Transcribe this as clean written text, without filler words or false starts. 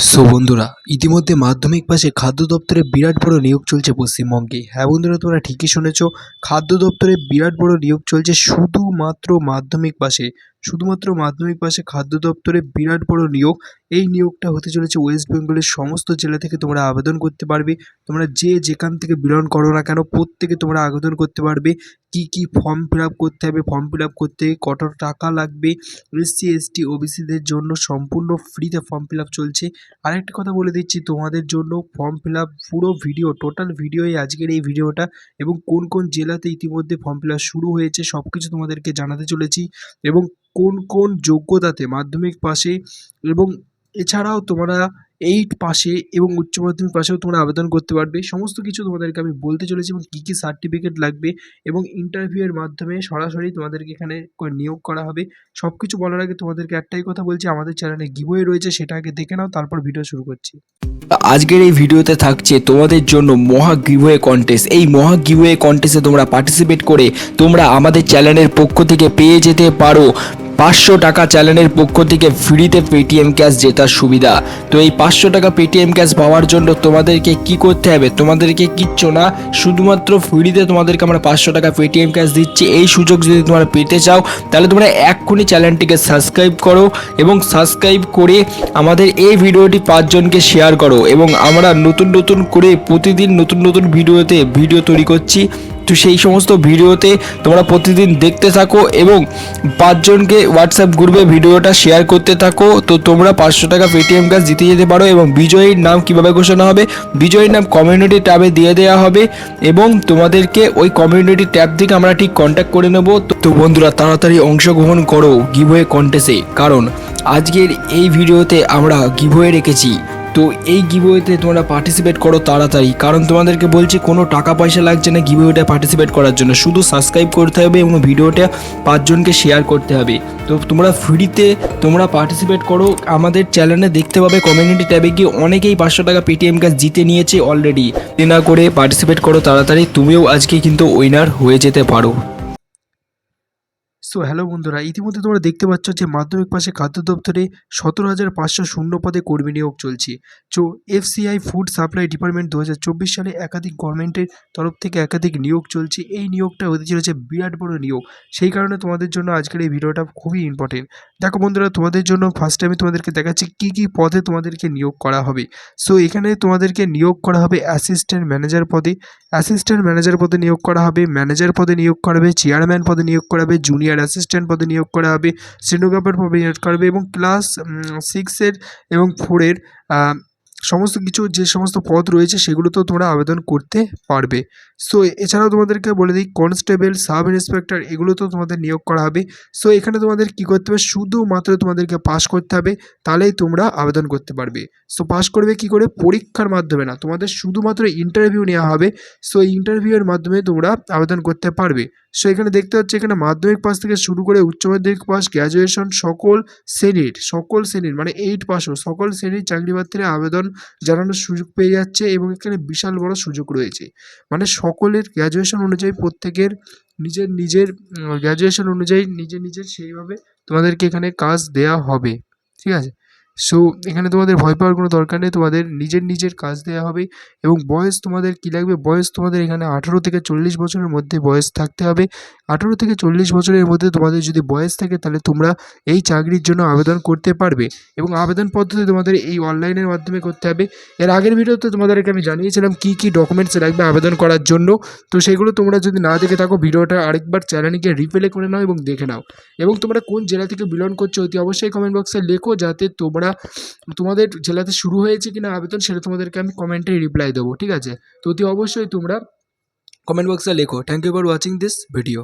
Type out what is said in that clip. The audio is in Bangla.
সো বন্ধুরা, ইতিমধ্যে মাধ্যমিক পাশে খাদ্য দপ্তরে বিরাট বড় নিয়োগ চলছে পশ্চিমবঙ্গে। হ্যাঁ বন্ধুরা, তোমরা ঠিকই শুনেছো, খাদ্য দপ্তরে বিরাট বড় নিয়োগ চলছে শুধুমাত্র মাধ্যমিক পাশে। শুধুমাত্র মাধ্যমিক পাশে খাদ্য দপ্তরে বিরাট বড় নিয়োগ। এই নিয়োগটা হতে চলেছে ওয়েস্ট বেঙ্গলের সমস্ত জেলা থেকে তোমরা আবেদন করতে পারবে। তোমরা যেখান থেকে বিলং করো না কেন, প্রত্যেকে তোমরা আবেদন করতে পারবে। কি ফর্ম ফিল আপ করতে হবে, ফর্ম ফিল আপ করতে কত টাকা লাগবে, এসসি এসটি ওবিসিদের জন্য সম্পূর্ণ ফ্রিতে ফর্ম ফিল আপ চলছে। আরেকটা কথা বলে দিচ্ছি, তোমাদের জন্য ফর্ম ফিল আপ পুরো ভিডিও, টোটাল ভিডিওই আজকের এই ভিডিওটা, এবং কোন কোন জেলাতে ইতিমধ্যে ফর্ম ফিল আপ শুরু হয়েছে সব কিছু তোমাদেরকে জানাতে চলেছি, এবং কোন কোন যোগ্যতাতে মাধ্যমিক পাশে এবং এছাড়াও তোমরা 8 পাশে এবং উচ্চ মাধ্যমিক পাশেও তোমরা আবেদন করতে পারবে। সমস্ত কিছু তোমাদেরকে আমি বলতে চলেছি, এবং কী সার্টিফিকেট লাগবে, এবং ইন্টারভিউয়ের মাধ্যমে সরাসরি তোমাদেরকে এখানে নিয়োগ করা হবে। সব কিছু বলার আগে তোমাদেরকে একটাই কথা বলছি, আমাদের চ্যানেলে গিভওয়ে রয়েছে, সেটা আগে দেখে নাও, তারপর ভিডিও শুরু করছি। আজকের এই ভিডিওতে থাকছে তোমাদের জন্য মহা গিভওয়ে কন্টেস্ট। এই মহা গিভওয়ে কন্টেস্টে তোমরা পার্টিসিপেট করে তোমরা আমাদের চ্যানেলের পক্ষ থেকে পেয়ে যেতে পারো 500 টাকা চ্যানেলের পক্ষ থেকে ফ্রিতে পেটিএম ক্যাশ জেতার সুবিধা। তো এই 500 টাকা পেটিএম ক্যাশ পাওয়ার জন্য তোমাদেরকে কি করতে হবে, তোমাদেরকে কিচ্ছু না, শুধুমাত্র ফ্রিতে তোমাদেরকে আমরা 500 টাকা পেটিএম ক্যাশ দিচ্ছি। এই সুযোগ যদি তোমরা পেতে চাও তাহলে তোমরা এক্ষুনি চ্যানেলটিকে সাবস্ক্রাইব করো, এবং সাবস্ক্রাইব করে আমাদের এই ভিডিওটি 5 জনকে শেয়ার করো। এবং আমরা নতুন করে প্রতিদিন নতুন ভিডিও তৈরি করছি। তো সেই সমস্ত ভিডিওতে তোমরা প্রতিদিন দেখতে থাকো এবং 5 জনকে হোয়াটসঅ্যাপ গ্রুপে ভিডিওটা শেয়ার করতে থাকো। তো তোমরা 500 টাকা পেটিএম ক্যাশ জিতে যেতে পারো। এবং বিজয়ীর নাম কিভাবে ঘোষণা হবে, বিজয়ীর নাম কমিউনিটি ট্যাবে দিয়ে দেওয়া হবে, এবং তোমাদেরকে ওই কমিউনিটি ট্যাব থেকে আমরা ঠিক কন্ট্যাক্ট করে নেব। তো বন্ধুরা, তাড়াতাড়ি অংশগ্রহণ করো গিভওয়ে কন্টেস্টে, কারণ আজকের এই ভিডিওতে আমরা গিভওয়ে রেখেছি। তো এই গিভওয়েতে তোমরা পার্টিসিপেট করো তাড়াতাড়ি, কারণ তোমাদেরকে বলছি কোনো টাকা পয়সা লাগছে না গিভওয়েটা পার্টিসিপেট করার জন্য, শুধু সাবস্ক্রাইব করতে হবে এবং ভিডিওটা 5 জনকে শেয়ার করতে হবে। তো তোমরা ফ্রিতে তোমরা পার্টিসিপেট করো। আমাদের চ্যানেলে দেখতে পাবে কমিউনিটি ট্যাবে গিয়ে অনেকেই 500 টাকা পেটিএম ক্যাশ জিতে নিয়েছে অলরেডি। না করে পার্টিসিপেট করো তাড়াতাড়ি, তুমিও আজকে কিন্তু উইনার হয়ে যেতে পারো। সো হ্যালো বন্ধুরা, ইতিমধ্যে তোমরা দেখতে পাচ্ছ যে মাধ্যমিক পাশে খাদ্য দপ্তরে 17,500 শূন্য পদে কর্মী নিয়োগ চলছে। তো এফসিআই ফুড সাপ্লাই ডিপার্টমেন্ট 2024 সালে একাধিক গভর্নমেন্টের তরফ থেকে একাধিক নিয়োগ চলছে। এই নিয়োগটা হতে চলেছে বিরাট বড় নিয়োগ, সেই কারণে তোমাদের জন্য আজকের এই ভিডিওটা খুবই ইম্পর্টেন্ট। দেখো বন্ধুরা, তোমাদের জন্য ফার্স্টে আমি তোমাদেরকে দেখাচ্ছি কী পদে তোমাদেরকে নিয়োগ করা হবে। সো এখানে তোমাদেরকে নিয়োগ করা হবে অ্যাসিস্ট্যান্ট ম্যানেজার পদে, অ্যাসিস্ট্যান্ট ম্যানেজার পদে নিয়োগ করা হবে, ম্যানেজার পদে নিয়োগ করা হবে, চেয়ারম্যান পদে নিয়োগ করা হবে, জুনিয়র অ্যাসিস্ট্যান্ট পদে নিয়োগ করা হবে, স্টেনোগ্রাফার পদে নিয়োগ করা হবে, এবং ক্লাস 6 এবং 4 সমস্ত কিছু যে সমস্ত পদ রয়েছে সেগুলোতেও তোমরা আবেদন করতে পারবে। সো এছাড়াও তোমাদেরকে বলে দিই, কনস্টেবল, সাব ইন্সপেক্টর, এগুলোতেও তোমাদের নিয়োগ করা হবে। সো এখানে তোমাদের কী করতে হবে, শুধুমাত্র তোমাদেরকে পাস করতে হবে, তাহলেই তোমরা আবেদন করতে পারবে। সো পাস করবে কি করে, পরীক্ষার মাধ্যমে না, তোমাদের শুধুমাত্র ইন্টারভিউ নেওয়া হবে। সো ইন্টারভিউয়ের মাধ্যমে তোমরা আবেদন করতে পারবে। সো এখানে দেখতে পাচ্ছি, এখানে মাধ্যমিক পাস থেকে শুরু করে উচ্চ মাধ্যমিক পাস, গ্র্যাজুয়েশন, সকল শ্রেণীর মানে 8 পাসও সকল শ্রেণীর চাকরি প্রার্থীরা আবেদন জানানোর সুযোগ পেয়ে যাচ্ছে। এবং এখানে বিশাল বড় সুযোগ রয়েছে, মানে সকলের গ্র্যাজুয়েশন অনুযায়ী প্রত্যেকের নিজের গ্র্যাজুয়েশন অনুযায়ী নিজের সেইভাবে তোমাদেরকে এখানে কাজ দেয়া হবে, ঠিক আছে। সো এখানে তোমাদের ভয় পাওয়ার কোনো দরকার নেই, তোমাদের নিজের কাজ দেওয়া হবে। এবং বয়স তোমাদের কী লাগবে, বয়স তোমাদের এখানে 18 থেকে 40 বছরের মধ্যে বয়স থাকতে হবে। 18 থেকে 40 বছরের মধ্যে তোমাদের যদি বয়স থাকে তাহলে তোমরা এই চাকরির জন্য আবেদন করতে পারবে। এবং আবেদন পদ্ধতি তোমাদের এই অনলাইনের মাধ্যমে করতে হবে। এর আগের ভিডিওতে তোমাদেরকে আমি জানিয়েছিলাম কী ডকুমেন্টস লাগবে আবেদন করার জন্য। তো সেগুলো তোমরা যদি না দেখে থাকো, ভিডিওটা আরেকবার চ্যানেলকে রিপ্লে করে নাও এবং দেখে নাও। এবং তোমরা কোন জেলা থেকে বিলং করছো অতি অবশ্যই কমেন্ট বক্সে লেখো, যাতে তোমাদের জেলাতে শুরু হয়েছে কিনা আবেদন সেটা তোমাদেরকে আমি কমেন্টে রিপ্লাই দেবো, ঠিক আছে। তো অতি অবশ্যই তোমরা কমেন্ট বক্সে লেখো। Thank you for watching this video.